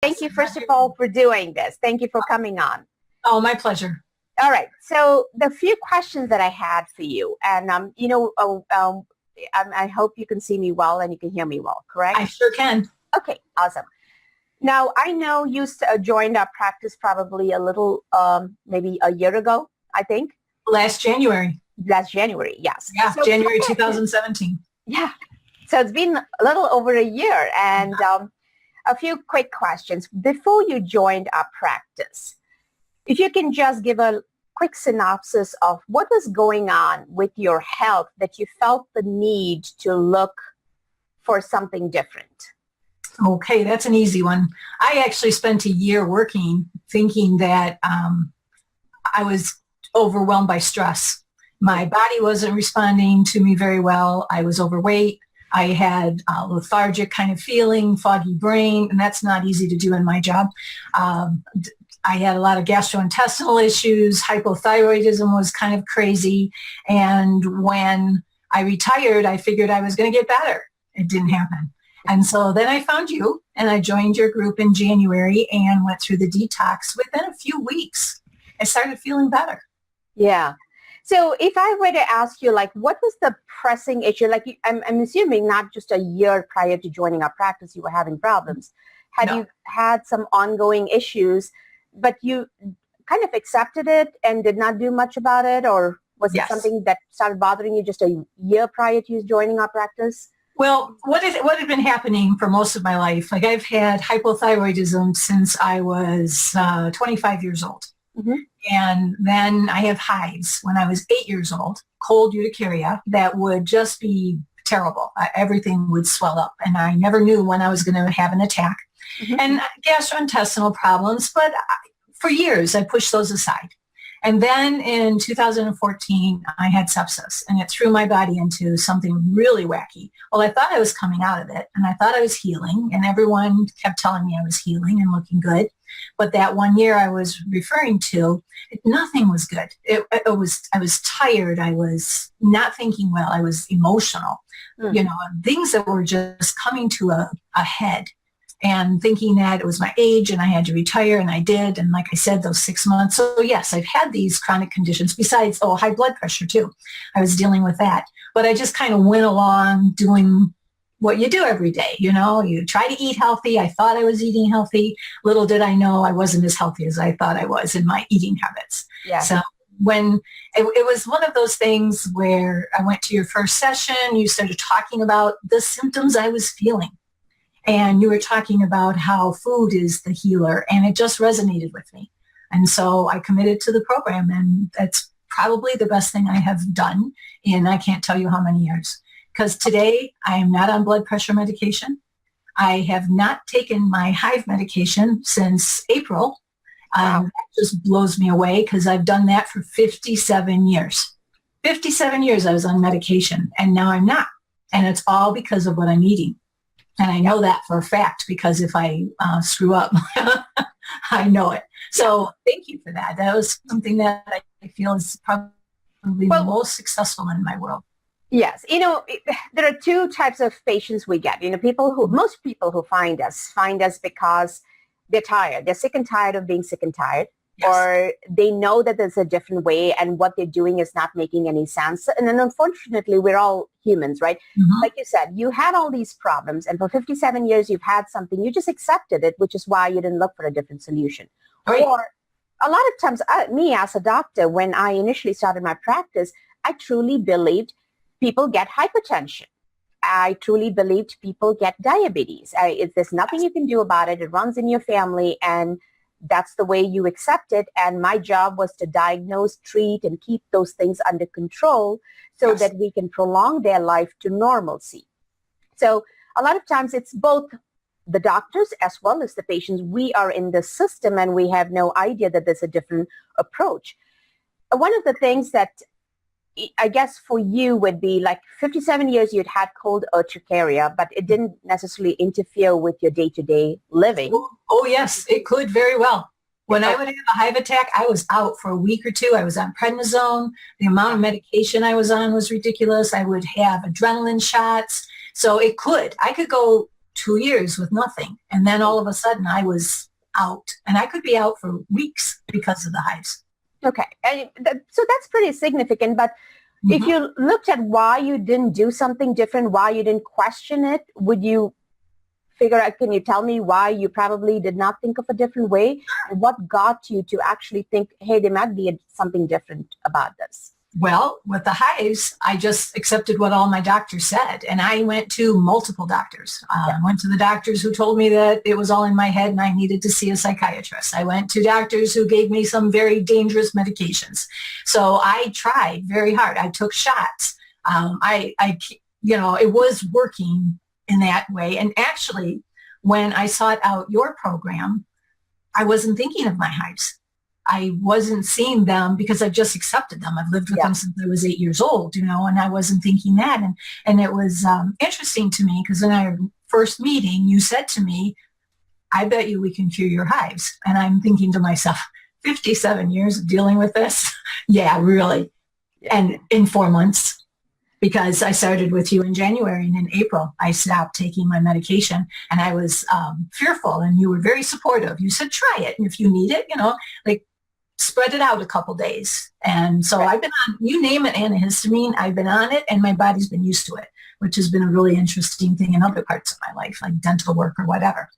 thank you, first of all, for doing this. Thank you for coming on. Oh, my pleasure. All right. So the few questions that I had for you, and, I hope you can see me well and you can hear me well, correct? I sure can. Okay, awesome. Now, I know you joined our practice probably a little, maybe a year ago, I think. Last January. Last January, yes. Yeah, so, January 2017. Yeah. So it's been a little over a year, and a few quick questions. Before you joined our practice, if you can just give a quick synopsis of what was going on with your health that you felt the need to look for something different. Okay, that's an easy one. I actually spent a year working thinking that I was overwhelmed by stress. My body wasn't responding to me very well. I was overweight. I had a lethargic kind of feeling, foggy brain, and that's not easy to do in my job. I had a lot of gastrointestinal issues. Hypothyroidism was kind of crazy. And when I retired, I figured I was going to get better. It didn't happen. And so then I found you, and I joined your group in January and went through the detox. Within a few weeks, I started feeling better. Yeah. So if I were to ask you, like, what was the pressing issue? Like, I'm assuming not just a year prior to joining our practice, you were having problems. Had you had some ongoing issues, but you kind of accepted it and did not do much about it? Or was it something that started bothering you just a year prior to you joining our practice? Well, what had been happening for most of my life, like I've had hypothyroidism since I was 25 years old. Mm-hmm. And then I have hives when I was 8 years old, cold urticaria, that would just be terrible. Everything would swell up, and I never knew when I was going to have an attack. Mm-hmm. And gastrointestinal problems, but for years I pushed those aside. And then in 2014, I had sepsis, and it threw my body into something really wacky. Well, I thought I was coming out of it, and I thought I was healing, and everyone kept telling me I was healing and looking good. But that 1 year I was referring to, nothing was good. I was tired. I was not thinking well. I was emotional, things that were just coming to a head. And thinking that it was my age and I had to retire, and I did. And like I said, those 6 months. So yes, I've had these chronic conditions besides, high blood pressure too. I was dealing with that. But I just kind of went along doing what you do every day. You try to eat healthy. I thought I was eating healthy. Little did I know I wasn't as healthy as I thought I was in my eating habits. Yeah. So when it was one of those things where I went to your first session, you started talking about the symptoms I was feeling. And you were talking about how food is the healer, and it just resonated with me. And so I committed to the program, and that's probably the best thing I have done in I can't tell you how many years. Because today I am not on blood pressure medication. I have not taken my hive medication since April. Wow. That just blows me away because I've done that for 57 years. 57 years I was on medication, and now I'm not. And it's all because of what I'm eating. And I know that for a fact, because if I screw up, I know it. So thank you for that. That was something that I feel is probably the most successful in my world. Yes. There are two types of patients we get. Most people who find us because they're tired. They're sick and tired of being sick and tired. Yes. Or they know that there's a different way and what they're doing is not making any sense. And then unfortunately, we're all humans, right? Mm-hmm. Like you said, you had all these problems, and for 57 years, you've had something, you just accepted it, which is why you didn't look for a different solution. Right. Or a lot of times, me as a doctor, when I initially started my practice, I truly believed people get hypertension. I truly believed people get diabetes. There's nothing you can do about it. It runs in your family, and that's the way you accept it. And my job was to diagnose, treat, and keep those things under control so that we can prolong their life to normalcy. So a lot of times it's both the doctors as well as the patients. We are in the system and we have no idea that there's a different approach. One of the things that I guess for you would be like 57 years you'd had cold urticaria, but it didn't necessarily interfere with your day-to-day living. Oh yes, it could very well. When I would have a hive attack, I was out for a week or two. I was on prednisone. The amount of medication I was on was ridiculous. I would have adrenaline shots. So I could go 2 years with nothing. And then all of a sudden I was out, and I could be out for weeks because of the hives. Okay. And so that's pretty significant. But if you looked at why you didn't do something different, why you didn't question it, would you figure out, can you tell me why you probably did not think of a different way? And what got you to actually think, hey, there might be something different about this? Well, with the hives, I just accepted what all my doctors said. And I went to multiple doctors. I went to the doctors who told me that it was all in my head and I needed to see a psychiatrist. I went to doctors who gave me some very dangerous medications. So I tried very hard. I took shots. It was working in that way. And actually, when I sought out your program, I wasn't thinking of my hives. I wasn't seeing them because I just accepted them. I've lived with them since I was 8 years old, and I wasn't thinking that. And it was interesting to me because in our first meeting, you said to me, I bet you we can cure your hives. And I'm thinking to myself, 57 years of dealing with this? Yeah, really. Yeah. And in 4 months, because I started with you in January, and in April, I stopped taking my medication, and I was fearful, and you were very supportive. You said, try it. And if you need it, spread it out a couple days. And so I've been on, you name it, antihistamine, I've been on it, and my body's been used to it, which has been a really interesting thing in other parts of my life, like dental work or whatever.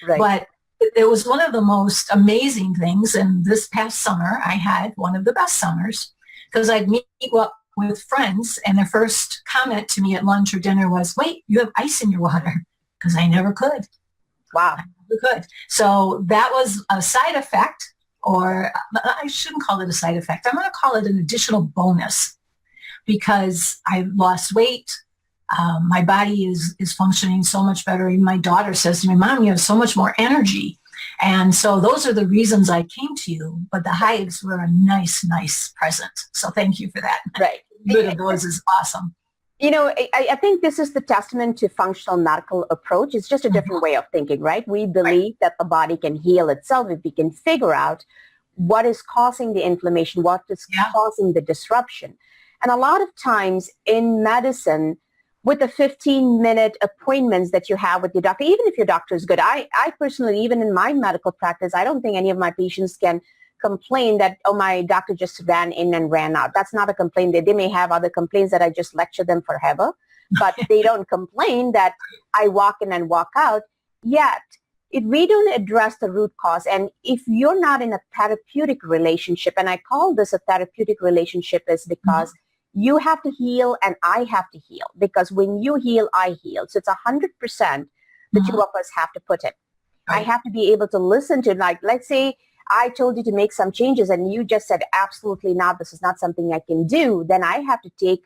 Right. But it was one of the most amazing things. And this past summer, I had one of the best summers because I'd meet up with friends, and their first comment to me at lunch or dinner was, wait, you have ice in your water, because I never could. Wow. I never could. So that was a side effect. Or I shouldn't call it a side effect. I'm going to call it an additional bonus because I lost weight. My body is functioning so much better. Even my daughter says to me, Mom, you have so much more energy. And so those are the reasons I came to you. But the hives were a nice present. So thank you for that. Right. Good of those is awesome. I think this is the testament to functional medical approach. It's just a different way of thinking, right? We believe that the body can heal itself if we can figure out what is causing the inflammation, what is causing the disruption. And a lot of times in medicine, with the 15-minute appointments that you have with your doctor, even if your doctor is good, I personally, even in my medical practice, I don't think any of my patients can complain that, oh, my doctor just ran in and ran out. That's not a complaint. They may have other complaints that I just lecture them forever, but they don't complain that I walk in and walk out. Yet, if we don't address the root cause, and if you're not in a therapeutic relationship, and I call this a therapeutic relationship is because you have to heal and I have to heal. Because when you heal, I heal. So it's 100% the two of us have to put in. I have to be able to listen to, like, let's say, I told you to make some changes and you just said, absolutely not, this is not something I can do, then I have to take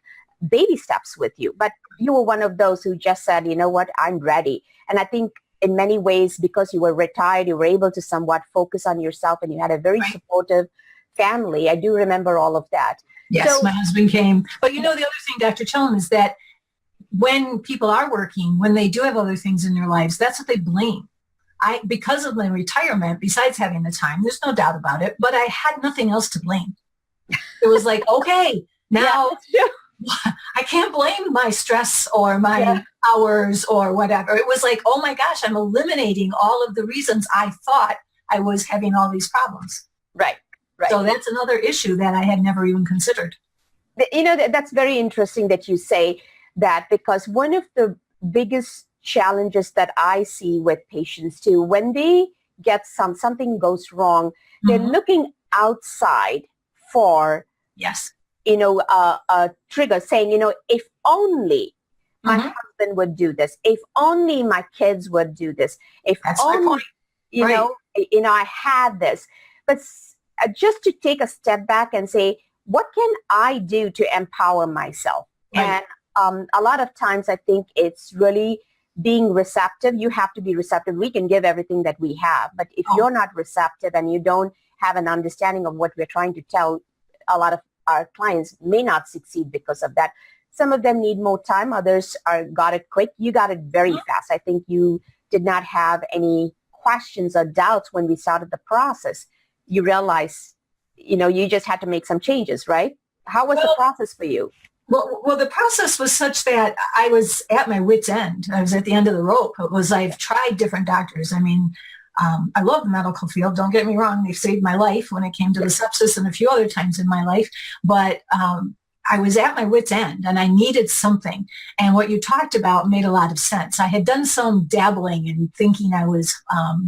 baby steps with you. But you were one of those who just said, you know what, I'm ready. And I think in many ways, because you were retired, you were able to somewhat focus on yourself and you had a very supportive family. I do remember all of that. Yes, so, my husband came. But the other thing, Dr. Chillam, is that when people are working, when they do have other things in their lives, that's what they blame. Because of my retirement, besides having the time, there's no doubt about it, but I had nothing else to blame. It was like, okay, now I can't blame my stress or my hours or whatever. It was like, oh my gosh, I'm eliminating all of the reasons I thought I was having all these problems. Right. So that's another issue that I had never even considered. That's very interesting that you say that, because one of the biggest challenges that I see with patients too, when they get something goes wrong, they're looking outside for a trigger, saying, if only my husband would do this, if only my kids would do this, if that's only I had this. But just to take a step back and say, what can I do to empower myself? And a lot of times I think it's really being receptive. You have to be receptive. We can give everything that we have, but if you're not receptive and you don't have an understanding of what we're trying to tell, a lot of our clients may not succeed because of that. Some of them need more time. Others got it quick. You got it very fast. I think you did not have any questions or doubts when we started the process. You realized, you just had to make some changes, right? How was the process for you? Well, the process was such that I was at my wit's end. I was at the end of the rope. It was, I've tried different doctors. I mean, I love the medical field. Don't get me wrong. They've saved my life when it came to the sepsis and a few other times in my life. But I was at my wit's end and I needed something. And what you talked about made a lot of sense. I had done some dabbling and thinking I was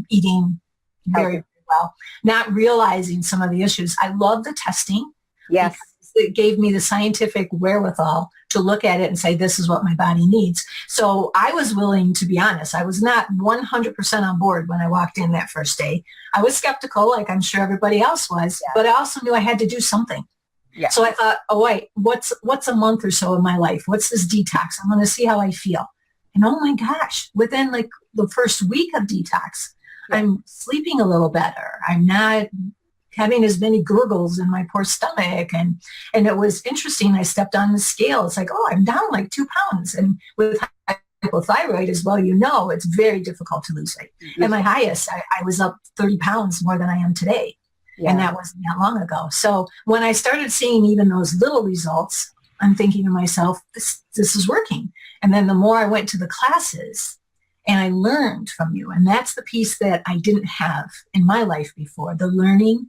eating very well, not realizing some of the issues. I love the testing. Yes. It gave me the scientific wherewithal to look at it and say, this is what my body needs. So I was willing to be honest. I was not 100% on board when I walked in that first day. I was skeptical, like I'm sure everybody else was, but I also knew I had to do something. Yeah. So I thought, oh, wait, what's a month or so of my life? What's this detox? I'm going to see how I feel. And oh my gosh, within like the first week of detox, I'm sleeping a little better. I'm not having as many gurgles in my poor stomach. And it was interesting. I stepped on the scale. It's like, oh, I'm down like 2 pounds. And with hypothyroid as well, you know, it's very difficult to lose weight. Mm-hmm. At my highest, I was up 30 pounds more than I am today. Yeah. And that wasn't that long ago. So when I started seeing even those little results, I'm thinking to myself, this is working. And then the more I went to the classes and I learned from you, and that's the piece that I didn't have in my life before, the learning,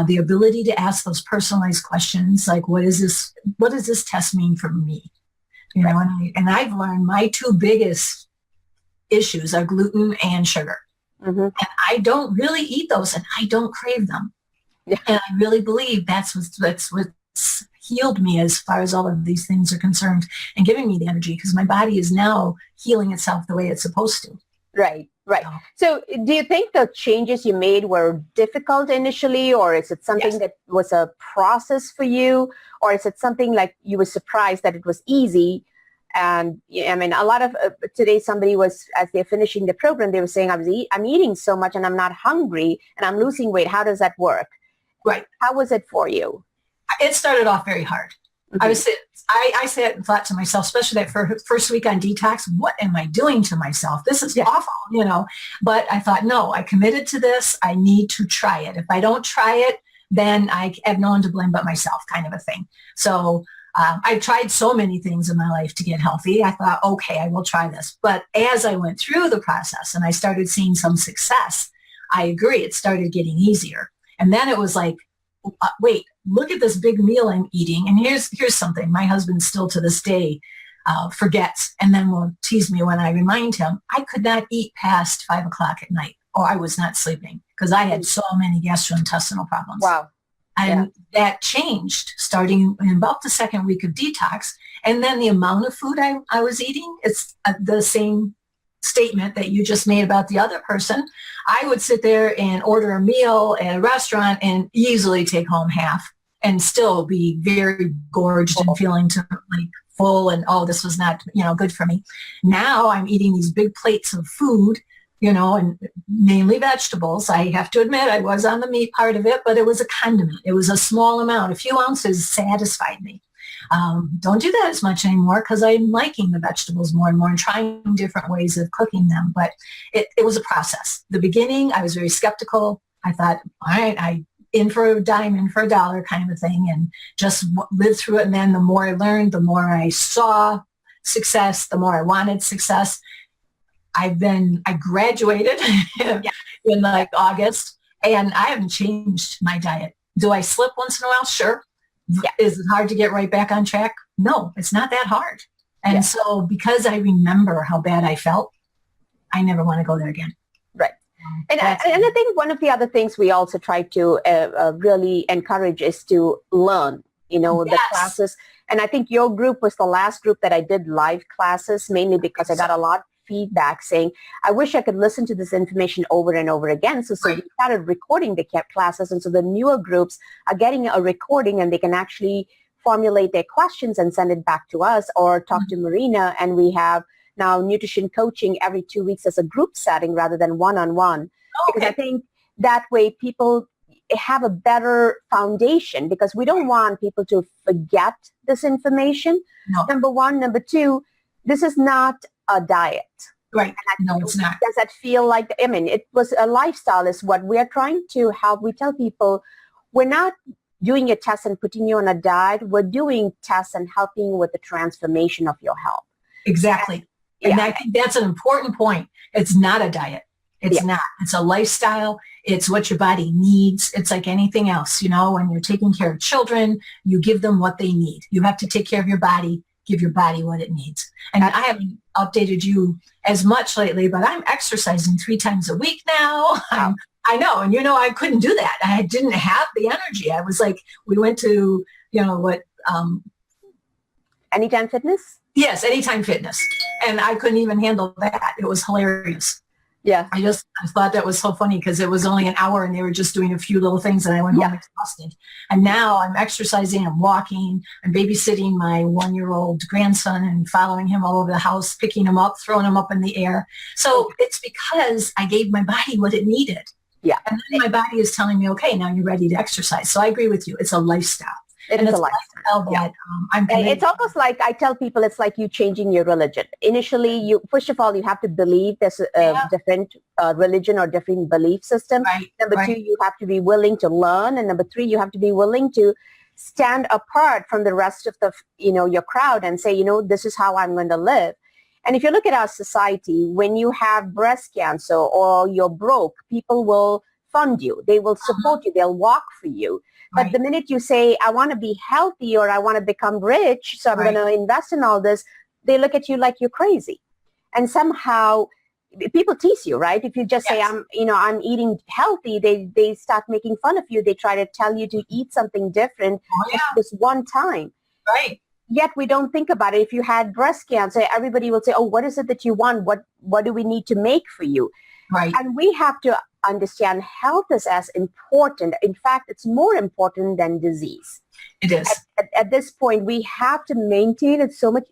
the ability to ask those personalized questions, like, what does this test mean for me? You know, and I've learned my 2 biggest issues are gluten and sugar. Mm-hmm. And I don't really eat those and I don't crave them. Yeah. And I really believe that's what's healed me as far as all of these things are concerned and giving me the energy, because my body is now healing itself the way it's supposed to. Right. So do you think the changes you made were difficult initially, or is it something that was a process for you, or is it something like you were surprised that it was easy? And I mean, a lot of today somebody was, as they're finishing the program, they were saying, I'm eating so much and I'm not hungry and I'm losing weight. How does that work? Right. How was it for you? It started off very hard. Mm-hmm. I sat and thought to myself, especially that first week on detox, what am I doing to myself? This is awful, you know. But I thought, no, I committed to this. I need to try it. If I don't try it, then I have no one to blame but myself, kind of a thing. So I've tried so many things in my life to get healthy. I thought, okay, I will try this. But as I went through the process and I started seeing some success, I agree, it started getting easier. And then it was like, wait, look at this big meal I'm eating. And here's something my husband still to this day forgets and then will tease me when I remind him. I could not eat past 5 o'clock at night or I was not sleeping because I had so many gastrointestinal problems. Wow. And that changed starting in about the second week of detox. And then the amount of food I was eating, it's the same statement that you just made about the other person. I would sit there and order a meal at a restaurant and easily take home half and still be very gorged and feeling full and, oh, this was not, good for me. Now I'm eating these big plates of food, and mainly vegetables. I have to admit I was on the meat part of it, but it was a condiment. It was a small amount. A few ounces satisfied me. Don't do that as much anymore because I'm liking the vegetables more and more and trying different ways of cooking them. But it was a process. The beginning, I was very skeptical. I thought, all right, I in for a dime, in for a dollar kind of a thing, and just lived through it. And then the more I learned, the more I saw success, the more I wanted success. I graduated in August, and I haven't changed my diet. Do I slip once in a while? Sure. Yeah. Is it hard to get right back on track? No, it's not that hard. And so because I remember how bad I felt, I never want to go there again. Right. And I think one of the other things we also try to really encourage is to learn, the classes. And I think your group was the last group that I did live classes, mainly because I got a lot of feedback saying, I wish I could listen to this information over and over again. So we started recording the classes. And so the newer groups are getting a recording and they can actually formulate their questions and send it back to us or talk to Marina. And we have now nutrition coaching every 2 weeks as a group setting rather than one-on-one. Because I think that way people have a better foundation because we don't want people to forget this information. No. Number one. Number two, this is not a diet. Right. No, it's not. Does that feel like, it was a lifestyle is what we are trying to help. We tell people we're not doing a test and putting you on a diet, we're doing tests and helping with the transformation of your health. Exactly. And I think that's an important point. It's not a diet. It's not. It's a lifestyle. It's what your body needs. It's like anything else. When you're taking care of children, you give them what they need. You have to take care of your body, give your body what it needs. And I haven't updated you as much lately, but I'm exercising 3 times a week now. Wow. I know. And I couldn't do that. I didn't have the energy. I was like, we went to, Anytime Fitness? Yes, Anytime Fitness. And I couldn't even handle that. It was hilarious. Yeah. I thought that was so funny because it was only an hour and they were just doing a few little things and I went home exhausted. And now I'm exercising, I'm walking, I'm babysitting my 1-year-old grandson and following him all over the house, picking him up, throwing him up in the air. So it's because I gave my body what it needed. Yeah. And then my body is telling me, okay, now you're ready to exercise. So I agree with you. It's a lifestyle. It is a lifestyle. That, it's almost like, I tell people, it's like you changing your religion. Initially, first of all, you have to believe there's a different religion or different belief system. Right, Number 2, you have to be willing to learn. And number 3, you have to be willing to stand apart from the rest of the, your crowd and say, this is how I'm going to live. And if you look at our society, when you have breast cancer or you're broke, people will fund you. They will support you. They'll walk for you. But the minute you say, I want to be healthy or I want to become rich, so I'm going to invest in all this, they look at you like you're crazy. And somehow people tease you, right? If you just say, I'm eating healthy, they start making fun of you. They try to tell you to eat something different this one time. Right. Yet we don't think about it. If you had breast cancer, everybody will say, oh, what is it that you want? What do we need to make for you? Right. And we have to understand health is as important. In fact, it's more important than disease. It is. At this point, we have to maintain. It's so much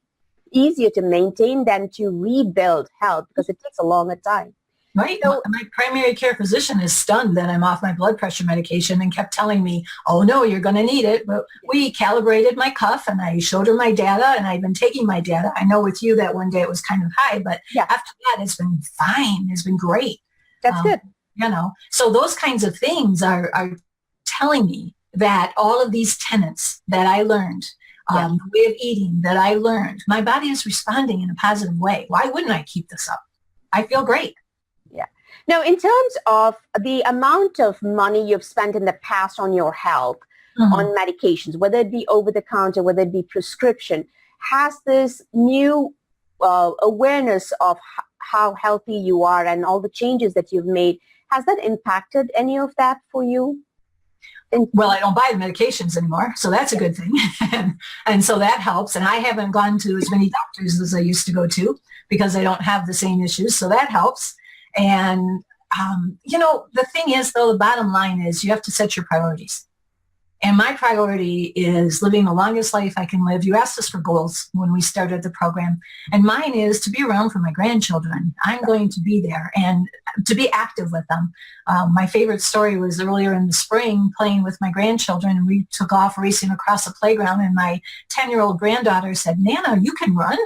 easier to maintain than to rebuild health because it takes a longer time. Right. So, my primary care physician is stunned that I'm off my blood pressure medication and kept telling me, oh, no, you're going to need it. But we calibrated my cuff and I showed her my data and I've been taking my data. I know with you that one day it was kind of high, but after that, it's been fine. It's been great. That's good. So those kinds of things are telling me that all of these tenets that I learned, the way of eating that I learned, my body is responding in a positive way. Why wouldn't I keep this up? I feel great. Yeah. Now, in terms of the amount of money you've spent in the past on your health, on medications, whether it be over the counter, whether it be prescription, has this new awareness of how healthy you are and all the changes that you've made, has that impacted any of that for you? Well, I don't buy the medications anymore, so that's a good thing. and so that helps. And I haven't gone to as many doctors as I used to go to because I don't have the same issues. So that helps. And, the thing is, though, the bottom line is you have to set your priorities. And my priority is living the longest life I can live. You asked us for goals when we started the program. And mine is to be around for my grandchildren. I'm going to be there and to be active with them. My favorite story was earlier in the spring playing with my grandchildren. And we took off racing across the playground. And my 10-year-old granddaughter said, Nana, you can run?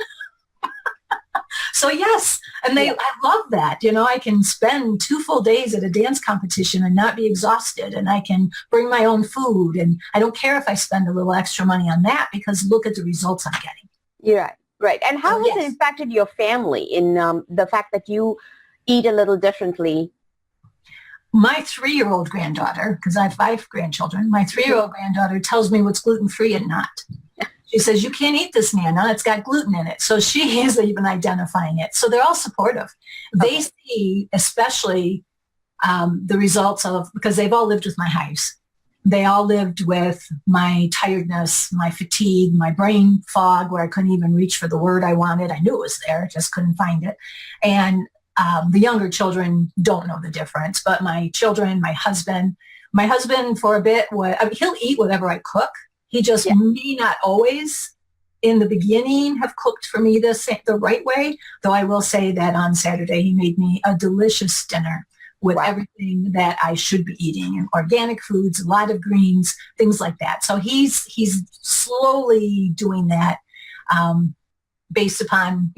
So yes, and I love that. I can spend 2 full days at a dance competition and not be exhausted, and I can bring my own food, and I don't care if I spend a little extra money on that because look at the results I'm getting. Yeah, right. And how has it impacted your family in the fact that you eat a little differently? My 3-year-old granddaughter, because I have 5 grandchildren, my 3-year-old granddaughter tells me what's gluten-free and not. She says, you can't eat this, Nana. It's got gluten in it. So she is even identifying it. So they're all supportive. They see especially the results of, because they've all lived with my hives. They all lived with my tiredness, my fatigue, my brain fog where I couldn't even reach for the word I wanted. I knew it was there, just couldn't find it. And the younger children don't know the difference. But my children, my husband for a bit, he'll eat whatever I cook. He just may not always, in the beginning, have cooked for me the right way, though I will say that on Saturday he made me a delicious dinner with everything that I should be eating, and organic foods, a lot of greens, things like that. So he's slowly doing that based upon,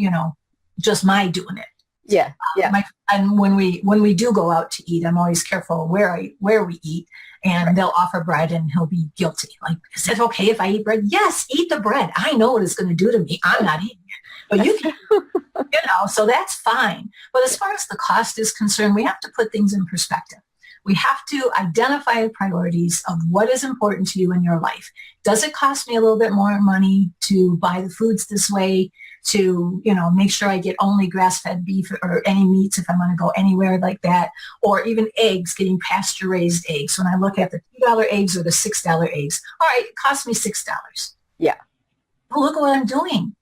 just my doing it. Yeah. Yeah. And when we do go out to eat, I'm always careful where we eat. And they'll offer bread and he'll be guilty. Like, is it okay if I eat bread? Yes, eat the bread. I know what it's going to do to me. I'm not eating it. But you can, so that's fine. But as far as the cost is concerned, we have to put things in perspective. We have to identify the priorities of what is important to you in your life. Does it cost me a little bit more money to buy the foods this way, to, make sure I get only grass-fed beef or any meats if I'm going to go anywhere like that, or even eggs, getting pasture-raised eggs. When I look at the $2 eggs or the $6 eggs, all right, it cost me $6. Yeah. But look at what I'm doing.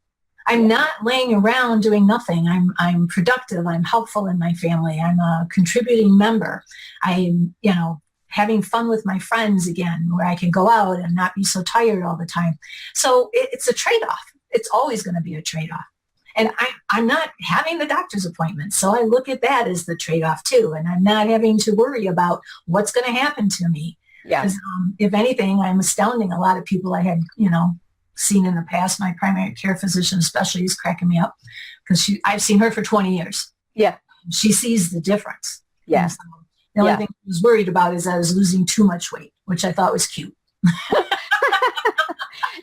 I'm not laying around doing nothing. I'm productive. I'm helpful in my family. I'm a contributing member. I'm, having fun with my friends again, where I can go out and not be so tired all the time. So it's a trade-off. It's always going to be a trade-off. And I'm not having the doctor's appointment. So I look at that as the trade-off too. And I'm not having to worry about what's going to happen to me. Yeah. If anything, I'm astounding a lot of people I had, seen in the past. My primary care physician especially is cracking me up because I've seen her for 20 years. Yeah. She sees the difference. Yeah. So the only thing I was worried about is I was losing too much weight, which I thought was cute.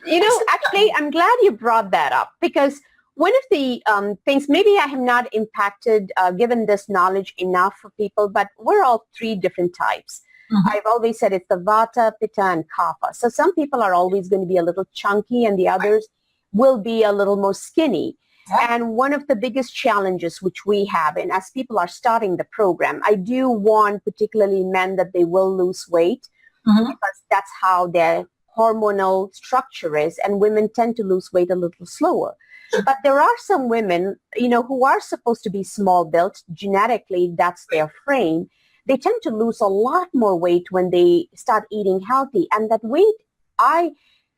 Actually, I'm glad you brought that up, because one of the things, maybe I have not impacted, given this knowledge enough for people, but we're all three different types. Mm-hmm. I've always said it's the Vata, Pitta, and Kapha. So some people are always going to be a little chunky and the others will be a little more skinny. Yeah. And one of the biggest challenges which we have, and as people are starting the program, I do warn particularly men that they will lose weight, because that's how their hormonal structure is, and women tend to lose weight a little slower. But there are some women, who are supposed to be small built. Genetically, that's their frame. They tend to lose a lot more weight when they start eating healthy. And that weight, I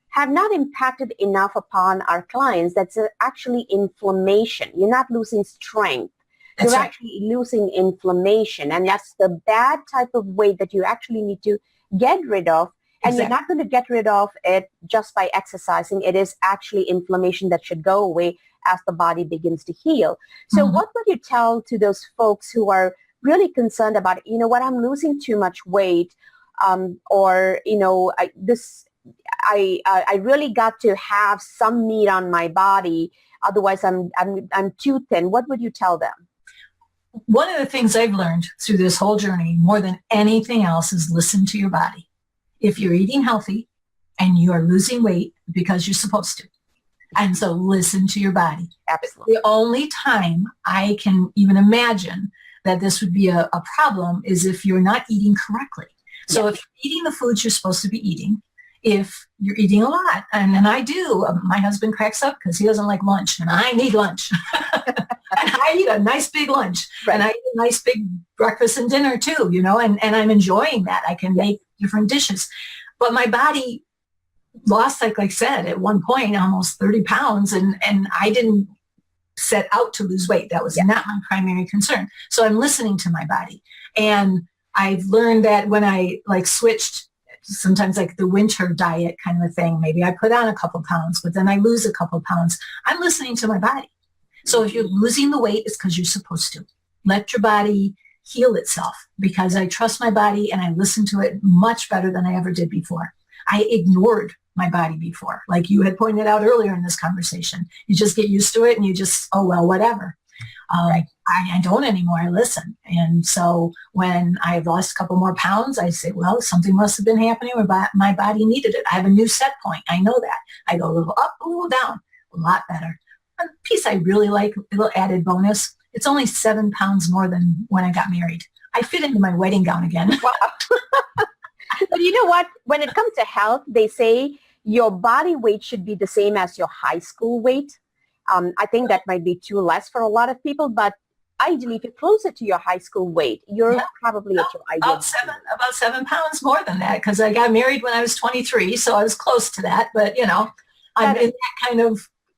have not impacted enough upon our clients. That's actually inflammation. You're not losing strength. You're actually losing inflammation. And that's the bad type of weight that you actually need to get rid of. And you're not going to get rid of it just by exercising. It is actually inflammation that should go away as the body begins to heal. So what would you tell to those folks who are really concerned about, I'm losing too much weight, or, I really got to have some meat on my body. Otherwise, I'm too thin. What would you tell them? One of the things I've learned through this whole journey, more than anything else, is listen to your body. If you're eating healthy and you are losing weight, because you're supposed to. And so listen to your body. Absolutely. The only time I can even imagine that this would be a problem is if you're not eating correctly. So if you're eating the foods you're supposed to be eating, if you're eating a lot, and I do, my husband cracks up because he doesn't like lunch, and I need lunch. And I eat a nice big lunch, and I eat a nice big breakfast and dinner too, and I'm enjoying that. I can make different dishes. But my body lost, like I said, at one point, almost 30 pounds, and I didn't set out to lose weight. That was not my primary concern. So I'm listening to my body. And I've learned that when I switched, sometimes like the winter diet kind of a thing, maybe I put on a couple pounds, but then I lose a couple pounds. I'm listening to my body. So if you're losing the weight, it's because you're supposed to. Let your body heal itself, because I trust my body and I listen to it much better than I ever did before. I ignored my body before, like you had pointed out earlier in this conversation. You just get used to it and you just, oh, well, whatever. I don't anymore. I listen. And so when I've lost a couple more pounds, I say, well, something must have been happening where my body needed it. I have a new set point. I know that. I go a little up, a little down, a lot better. A piece I really like, a little added bonus. It's only 7 pounds more than when I got married. I fit into my wedding gown again. Wow. But you know what? When it comes to health, they say your body weight should be the same as your high school weight. I think that might be too less for a lot of people, but ideally, if you're closer to your high school weight, you're probably at your ideal. About 7 pounds more than that, because I got married when I was 23, so I was close to that. But I'm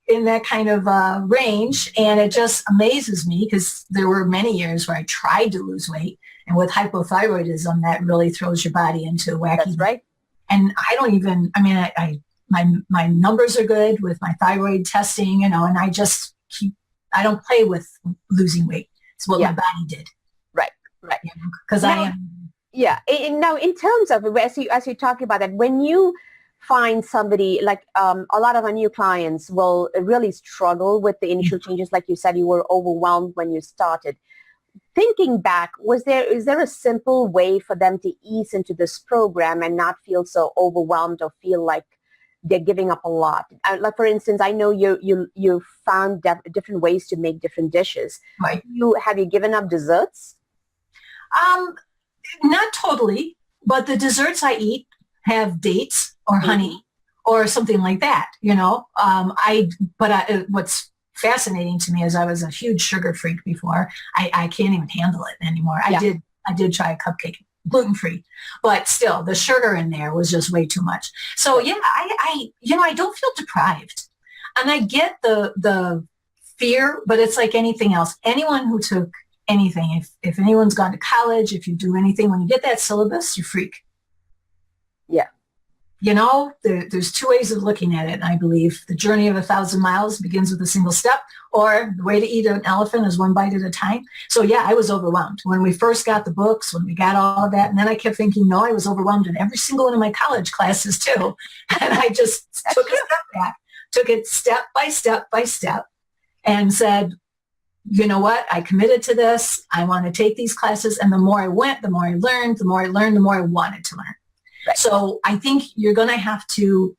in that kind of range, and it just amazes me because there were many years where I tried to lose weight, and with hypothyroidism, that really throws your body into wacky. That's right. And I don't even. I mean, my numbers are good with my thyroid testing, and I just keep. I don't play with losing weight. It's what my body did. Right. Right. Because I am. Yeah. And now, in terms of as you talk about that, when you find somebody like a lot of our new clients will really struggle with the initial changes, like you said, you were overwhelmed when you started. Thinking back, is there a simple way for them to ease into this program and not feel so overwhelmed or feel like they're giving up a lot? Like, for instance, I know you found different ways to make different dishes. Right. Have you given up desserts? Not totally, but the desserts I eat have dates or honey or something like that. What's fascinating to me is I was a huge sugar freak before. I can't even handle it anymore. I did try a cupcake, gluten-free, but still the sugar in there was just way too much. So yeah, I don't feel deprived, and I get the fear, but it's like anything else. Anyone who took anything, if anyone's gone to college, if you do anything, when you get that syllabus, you freak. Yeah. There's two ways of looking at it. I believe the journey of 1,000 miles begins with a single step, or the way to eat an elephant is one bite at a time. So yeah, I was overwhelmed when we first got the books, when we got all of that. And then I kept thinking, no, I was overwhelmed in every single one of my college classes too. And I just took a step back, took it step by step by step, and said, you know what? I committed to this. I want to take these classes. And the more I went, the more I learned, the more I learned, the more I wanted to learn. Right. So I think you're going to have to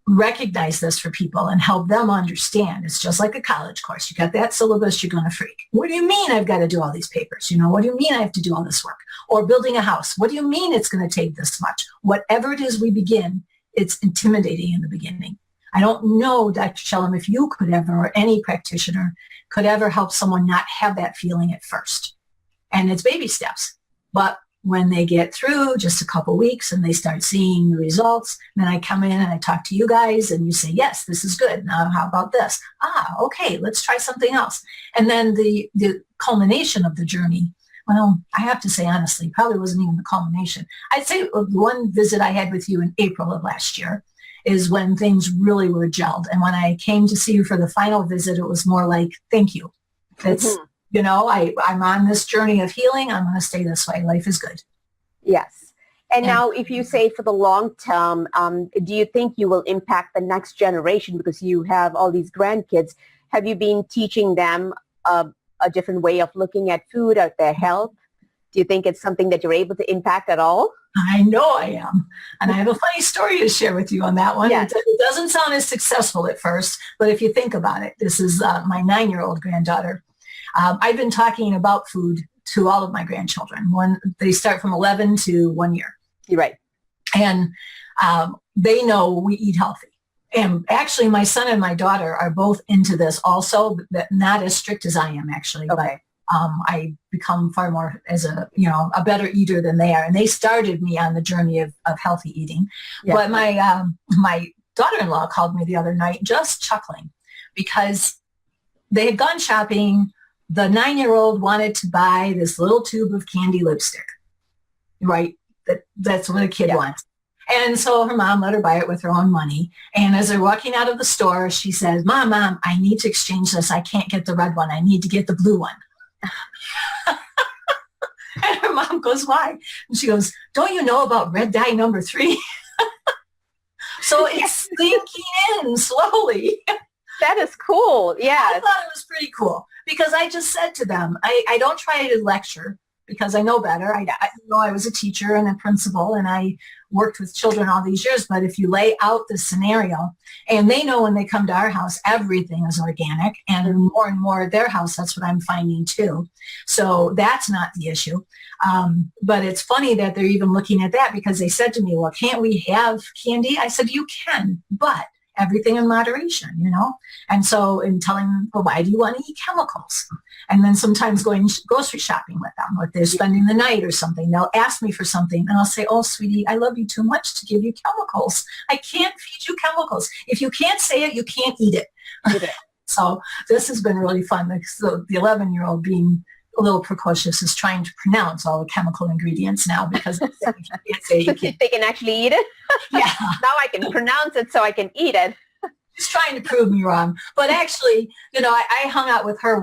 recognize this for people and help them understand. It's just like a college course. You got that syllabus, you're going to freak. What do you mean I've got to do all these papers? What do you mean I have to do all this work? Or building a house. What do you mean it's going to take this much? Whatever it is we begin, it's intimidating in the beginning. I don't know, Dr. Shellam, if you could ever, or any practitioner could ever help someone not have that feeling at first. And it's baby steps. But when they get through just a couple weeks and they start seeing the results, then I come in and I talk to you guys and you say, yes, this is good. Now, how about this? Okay, let's try something else. And then the culmination of the journey, well, I have to say, honestly, probably wasn't even the culmination. I'd say one visit I had with you in April of last year is when things really were gelled. And when I came to see you for the final visit, it was more like, thank you. It's, I'm on this journey of healing. I'm going to stay this way. Life is good. Yes. And now if you say for the long term, do you think you will impact the next generation because you have all these grandkids? Have you been teaching them a different way of looking at food or their health? Do you think it's something that you're able to impact at all? I know I am. And I have a funny story to share with you on that one. Yes. It doesn't sound as successful at first, but if you think about it, this is my 9-year-old granddaughter. I've been talking about food to all of my grandchildren when they start from 11 to 1 year. You're right. And they know we eat healthy. And actually, my son and my daughter are both into this also, but not as strict as I am, actually. Okay. But I become far more as a better eater than they are. And they started me on the journey of healthy eating. Yeah. But my daughter-in-law called me the other night just chuckling because they had gone shopping. The 9-year-old wanted to buy this little tube of candy lipstick, right? That's what a kid wants. And so her mom let her buy it with her own money. And as they're walking out of the store, she says, Mom, I need to exchange this. I can't get the red one. I need to get the blue one. And her mom goes, why? And she goes, don't you know about red dye number 3? So it's sinking in slowly. That is cool. Yeah. I thought it was pretty cool because I just said to them, I don't try to lecture because I know better. I know I was a teacher and a principal and I worked with children all these years. But if you lay out the scenario and they know when they come to our house, everything is organic and more at their house, that's what I'm finding too. So that's not the issue. But it's funny that they're even looking at that because they said to me, well, can't we have candy? I said, you can, but everything in moderation, And so in telling them, well, why do you want to eat chemicals? And then sometimes going grocery shopping with them, or if they're spending the night or something, they'll ask me for something and I'll say, oh, sweetie, I love you too much to give you chemicals. I can't feed you chemicals. If you can't say it, you can't eat it. So this has been really fun. The 11-year-old being a little precocious is trying to pronounce all the chemical ingredients now because if you can't say you can't. They can actually eat it? Yeah. Now I can pronounce it so I can eat it. She's trying to prove me wrong. But actually, I hung out with her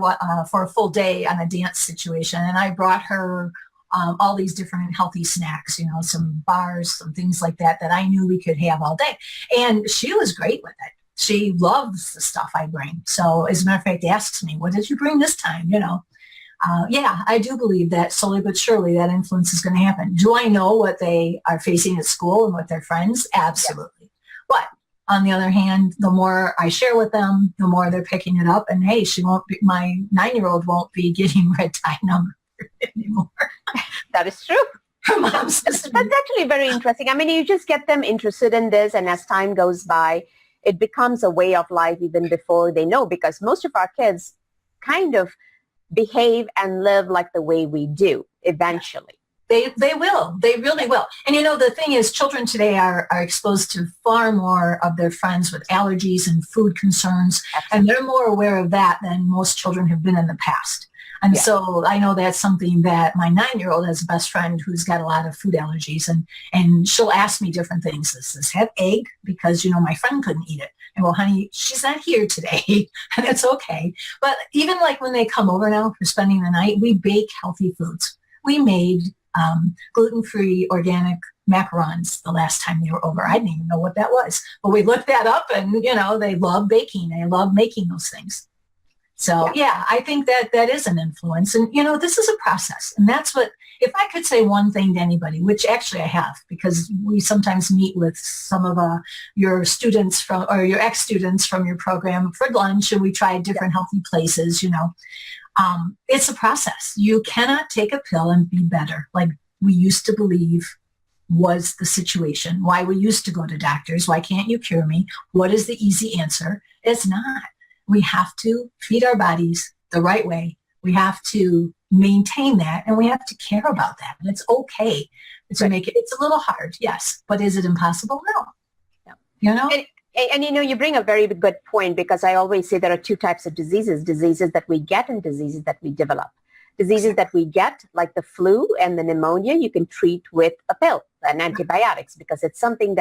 for a full day on a dance situation, and I brought her all these different healthy snacks, some bars, some things like that I knew we could have all day. And she was great with it. She loves the stuff I bring. So as a matter of fact, asks me, what did you bring this time? Yeah, I do believe that slowly but surely that influence is going to happen. Do I know what they are facing at school and with their friends? Absolutely. Yes. But on the other hand, the more I share with them, the more they're picking it up. And hey, my 9-year-old won't be getting red tie number anymore. That is true. Her mom's That's actually very interesting. I mean, you just get them interested in this, and as time goes by, it becomes a way of life even before they know, because most of our kids kind of behave and live like the way we do eventually. They will. They really will. And the thing is, children today are exposed to far more of their friends with allergies and food concerns. Absolutely. And they're more aware of that than most children have been in the past. And so I know that's something that my 9-year-old has a best friend who's got a lot of food allergies, and she'll ask me different things. Does this have egg? Because, my friend couldn't eat it. And well, honey, she's not here today, and it's okay. But even like when they come over now for spending the night, we bake healthy foods. We made gluten-free organic macarons the last time they were over. I didn't even know what that was. But we looked that up, and, they love baking. They love making those things. So, yeah, I think that is an influence. And, this is a process. And that's what, if I could say one thing to anybody, which actually I have, because we sometimes meet with some of your students or your ex-students from your program for lunch, and we try different healthy places, it's a process. You cannot take a pill and be better like we used to believe was the situation. Why we used to go to doctors. Why can't you cure me? What is the easy answer? It's not. We have to feed our bodies the right way. We have to maintain that, and we have to care about that. And it's okay to make it. It's a little hard, yes, but is it impossible? No. And you bring a very good point, because I always say there are two types of diseases that we get and diseases that we develop. Diseases that we get, like the flu and the pneumonia, you can treat with a pill and antibiotics, because it's something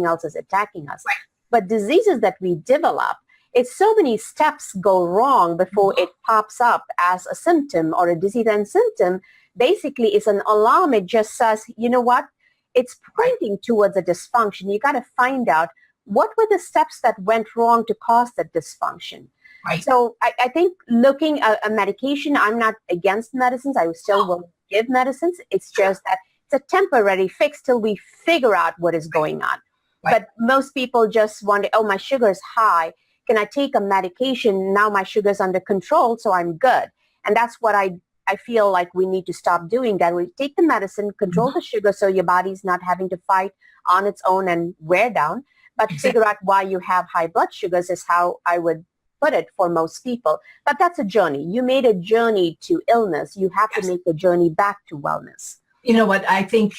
else is attacking us. Right. But diseases that we develop, it's so many steps go wrong before it pops up as a symptom or a disease. And symptom basically is an alarm. It just says, you know what? It's pointing towards a dysfunction. You got to find out what were the steps that went wrong to cause that dysfunction. Right. So I think looking at a medication, I'm not against medicines. I still will give medicines. It's just that it's a temporary fix till we figure out what is going on. Right. But most people just wonder, my sugar is high. Can I take a medication? Now my sugar is under control, so I'm good. And that's what I feel like we need to stop doing, that we take the medicine, control the sugar so your body's not having to fight on its own and wear down, but figure out why you have high blood sugars is how I would put it for most people. But that's a journey. You made a journey to illness. You have to make a journey back to wellness. You know what? I think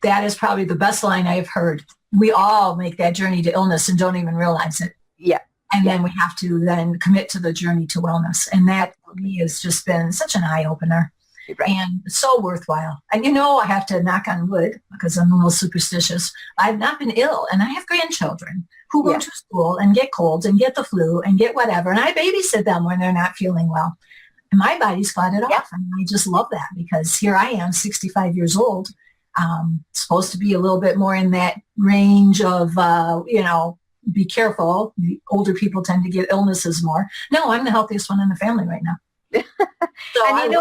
that is probably the best line I've heard. We all make that journey to illness and don't even realize it. Yeah. And then we have to then commit to the journey to wellness. And that for me has just been such an eye-opener. Right. And so worthwhile. And I have to knock on wood because I'm a little superstitious. I've not been ill, and I have grandchildren who go to school and get colds and get the flu and get whatever. And I babysit them when they're not feeling well. And my body's fought it off. And I just love that, because here I am, 65 years old, supposed to be a little bit more in that range of, be careful. Older people tend to get illnesses more. No, I'm the healthiest one in the family right now. So and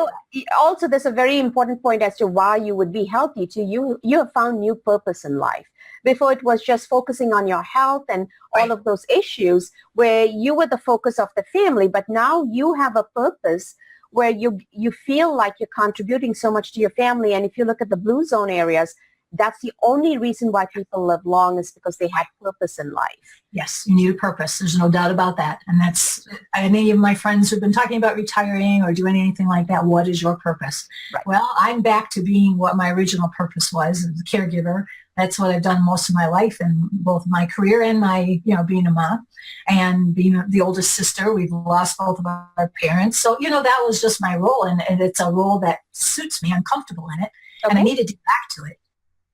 also there's a very important point as to why you would be healthy too. You have found new purpose in life. Before it was just focusing on your health and all of those issues where you were the focus of the family, but now you have a purpose where you feel like you're contributing so much to your family. And if you look at the blue zone areas, that's the only reason why people live long, is because they had purpose in life. Yes, you need a purpose. There's no doubt about that. And that's, any of my friends who've been talking about retiring or doing anything like that, what is your purpose? Right. Well, I'm back to being what my original purpose was, as a caregiver. That's what I've done most of my life, in both my career and my, being a mom and being the oldest sister. We've lost both of our parents. So, that was just my role. And it's a role that suits me. I'm comfortable in it. Okay. And I needed to get back to it.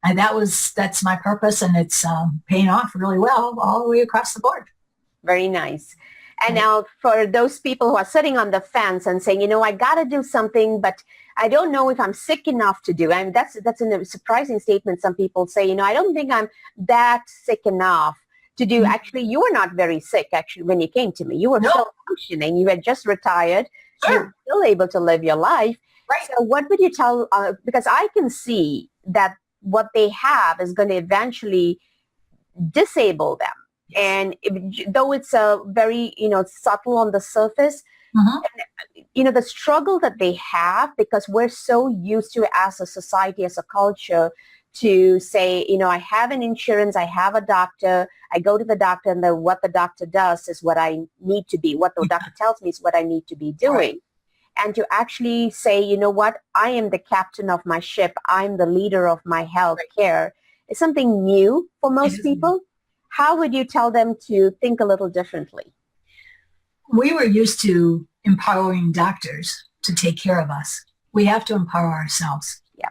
And that's my purpose, and it's paying off really well all the way across the board. Very nice. And Right. now for those people who are sitting on the fence and saying, I got to do something, but I don't know if I'm sick enough to do. And that's a surprising statement. Some people say, I don't think I'm that sick enough to do. Mhm. Actually, you were not very sick, actually, when you came to me. You were No, still functioning. You had just retired. You were sure. still able to live your life. Right. So what would you tell, because I can see that what they have is going to eventually disable them. Yes. And though it's a very, subtle on the surface, Mhm. the struggle that they have, because we're so used to, as a society, as a culture, to say, I have an insurance, I have a doctor, I go to the doctor, and what the doctor does is what I need to be. What the doctor tells me is what I need to be doing. Right. And to actually say, what, I am the captain of my ship, I'm the leader of my health care, is something new for most people. How would you tell them to think a little differently? We were used to empowering doctors to take care of us. We have to empower ourselves. Yeah.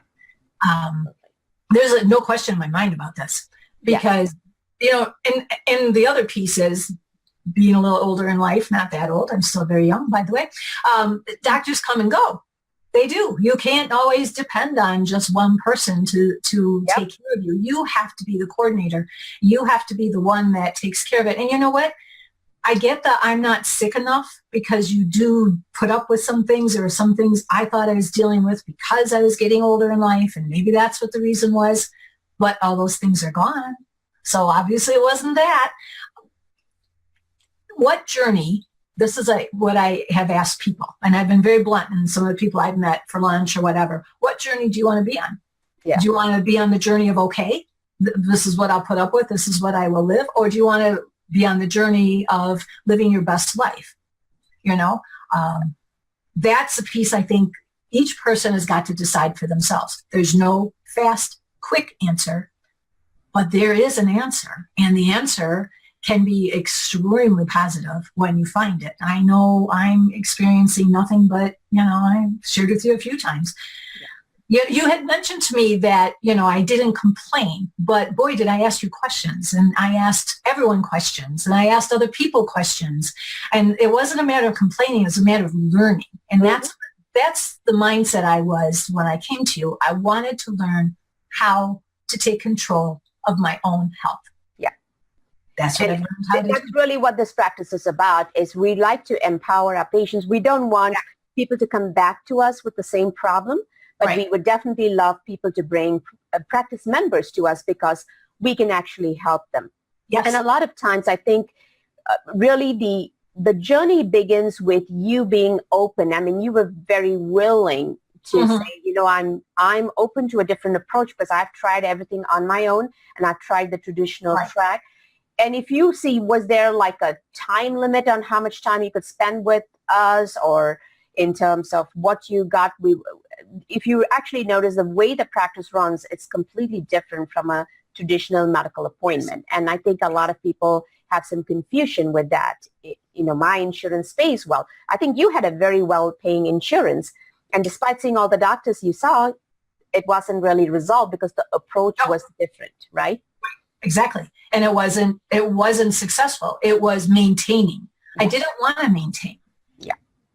There's no question in my mind about this because, and the other piece is being a little older in life, not that old. I'm still very young, by the way. Doctors come and go. They do. You can't always depend on just one person to take care of you. You have to be the coordinator. You have to be the one that takes care of it. And you know what? I get that I'm not sick enough, because you do put up with some things. There are some things I thought I was dealing with because I was getting older in life, and maybe that's what the reason was. But all those things are gone. So obviously it wasn't that. What journey, this is what I have asked people, and I've been very blunt, and some of the people I've met for lunch or whatever, what journey do you want to be on? Yeah. Do you want to be on the journey of, okay, this is what I'll put up with, this is what I will live? Or do you want to be on the journey of living your best life? That's a piece I think each person has got to decide for themselves. There's no fast, quick answer, but there is an answer. And the answer can be extremely positive when you find it. I know I'm experiencing nothing but, I shared with you a few times. You had mentioned to me that, I didn't complain, but boy, did I ask you questions, and I asked everyone questions, and I asked other people questions. And it wasn't a matter of complaining, it was a matter of learning. And that's the mindset I was when I came to you. I wanted to learn how to take control of my own health. Yeah. That's what I've learned how to do. That's really what this practice is about, is we like to empower our patients. We don't want people to come back to us with the same problem. But we would definitely love people to bring practice members to us, because we can actually help them. Yes. And a lot of times I think really the journey begins with you being open. I mean, you were very willing to say, I'm open to a different approach, because I've tried everything on my own, and I've tried the traditional track. And if you see, was there like a time limit on how much time you could spend with us, or in terms of what you got? If you actually notice the way the practice runs, it's completely different from a traditional medical appointment. And I think a lot of people have some confusion with that. My insurance pays well. I think you had a very well-paying insurance. And despite seeing all the doctors you saw, it wasn't really resolved because the approach was different, right? Exactly. And it wasn't successful. It was maintaining. I didn't want to maintain.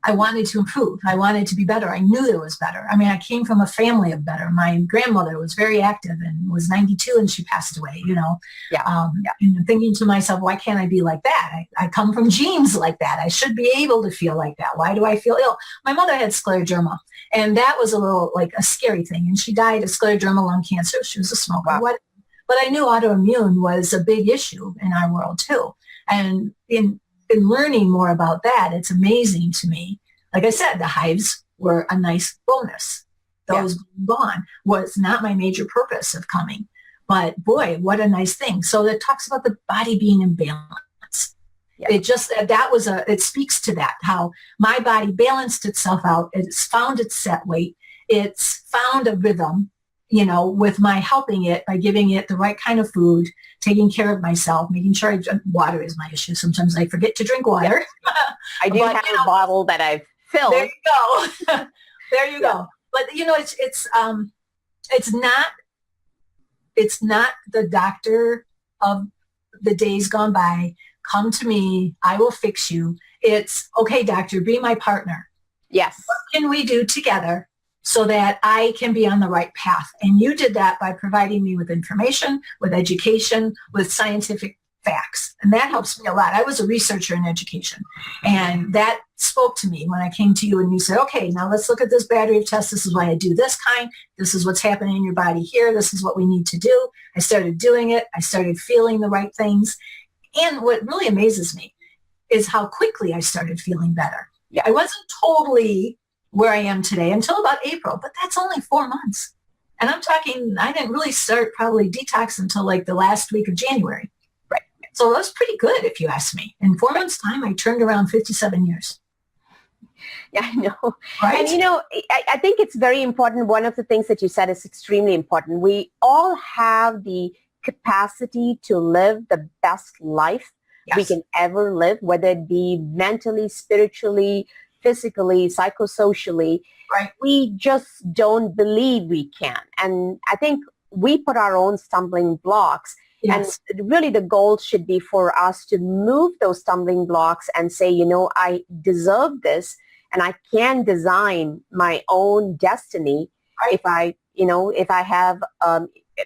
I wanted to improve. I wanted to be better. I knew there was better. I mean, I came from a family of better. My grandmother was very active and was 92 and she passed away, And thinking to myself, why can't I be like that? I come from genes like that. I should be able to feel like that. Why do I feel ill? My mother had scleroderma, and that was a little like a scary thing. And she died of scleroderma lung cancer. She was a smoker. Wow. But I knew autoimmune was a big issue in our world too. And in learning more about that, it's amazing to me. Like I said, the hives were a nice bonus. Those gone was not my major purpose of coming. But boy, what a nice thing. So it talks about the body being in balance. Yeah. It speaks to that, how my body balanced itself out. It's found its set weight. It's found a rhythm, with my helping it by giving it the right kind of food, taking care of myself, making sure water is my issue. Sometimes I forget to drink water. I do have a bottle that I've filled. There you go. There you go. But it's not the doctor of the days gone by come to me, I will fix you. It's, okay, doctor, be my partner. Yes. What can we do together so that I can be on the right path? And you did that by providing me with information, with education, with scientific facts. And that helps me a lot. I was a researcher in education, and that spoke to me when I came to you and you said, okay, now let's look at this battery of tests. This is why I do this kind. This is what's happening in your body here. This is what we need to do. I started doing it. I started feeling the right things. And what really amazes me is how quickly I started feeling better. Yeah. I wasn't totally where I am today until about April, but that's only 4 months. And I'm talking, I didn't really start probably detox until like the last week of January. Right. So that's pretty good if you ask me. In 4 months' time, I turned around 57 years. Yeah, I know. Right? And, you know, I think it's very important. One of the things that you said is extremely important. We all have the capacity to live the best life we can ever live, whether it be mentally, spiritually, physically, psychosocially. Right. We just don't believe we can. And I think we put our own stumbling blocks. Yes. And really the goal should be for us to move those stumbling blocks and say, you know, I deserve this and I can design my own destiny. Right. if I have,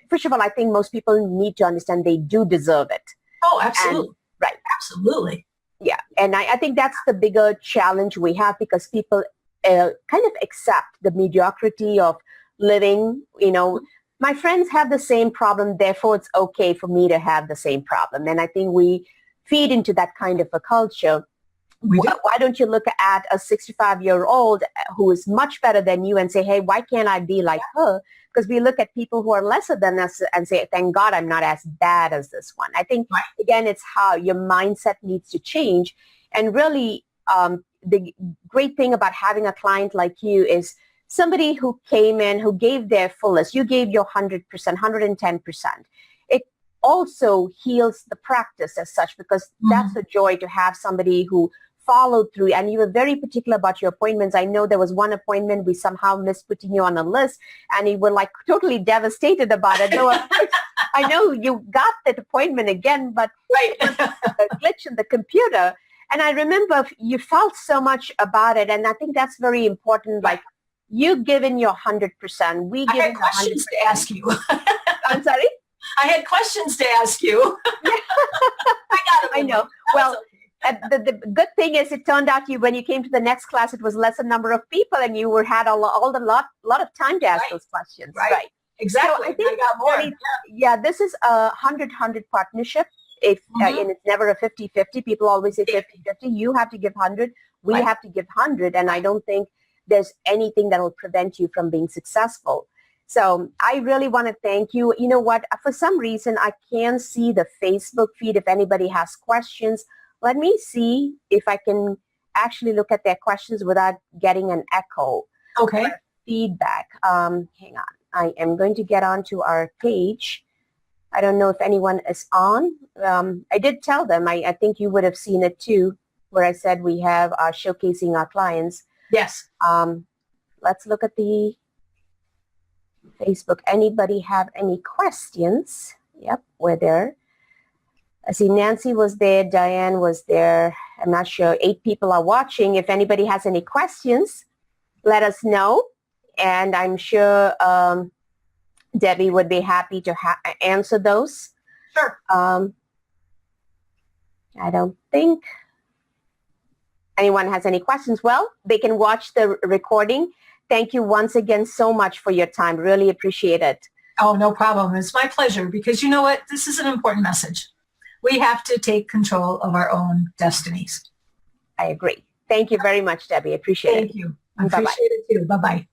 first of all, I think most people need to understand they do deserve it. Oh, absolutely. And, right. Absolutely. Yeah. And I think that's the bigger challenge we have, because people kind of accept the mediocrity of living. You know, my friends have the same problem, therefore it's okay for me to have the same problem. And I think we feed into that kind of a culture. Why don't you look at a 65-year-old who is much better than you and say, hey, why can't I be like her? Because we look at people who are lesser than us and say, thank God I'm not as bad as this one. I think, again, it's how your mindset needs to change. And really, the great thing about having a client like you is somebody who came in, who gave their fullest. You gave your 100%, 110%. It also heals the practice as such, because that's a joy to have somebody who followed through. And you were very particular about your appointments. I know there was one appointment we somehow missed putting you on a list, and you were like totally devastated about it. No, I know you got that appointment again, but it was a glitch in the computer. And I remember you felt so much about it. And I think that's very important. Like, you given your 100%. We I give had questions to ask you. I'm sorry? I had questions to ask you. I know. Well, the good thing is it turned out when you came to the next class, it was lesser number of people, and you had a lot of time to ask those questions. Right. Exactly. So I think I got more. Yeah, this is a 100-100 partnership. If and it's never a 50-50. People always say 50-50. You have to give 100. We have to give 100. And I don't think there's anything that will prevent you from being successful. So I really want to thank you. You know what? For some reason, I can see the Facebook feed. If anybody has questions, let me see if I can actually look at their questions without getting an echo. Okay. Feedback. Hang on. I am going to get onto our page. I don't know if anyone is on. I did tell them. I think you would have seen it too, where I said we have showcasing our clients. Yes. Let's look at the Facebook. Anybody have any questions? Yep, we're there. I see Nancy was there. Diane was there. I'm not sure. 8 people are watching. If anybody has any questions, let us know. And I'm sure Debbie would be happy to answer those. Sure. I don't think anyone has any questions. Well, they can watch the recording. Thank you once again so much for your time. Really appreciate it. Oh, no problem. It's my pleasure, because you know what? This is an important message. We have to take control of our own destinies. I agree. Thank you very much, Debbie. Appreciate it. Thank you. I appreciate it too. Bye-bye.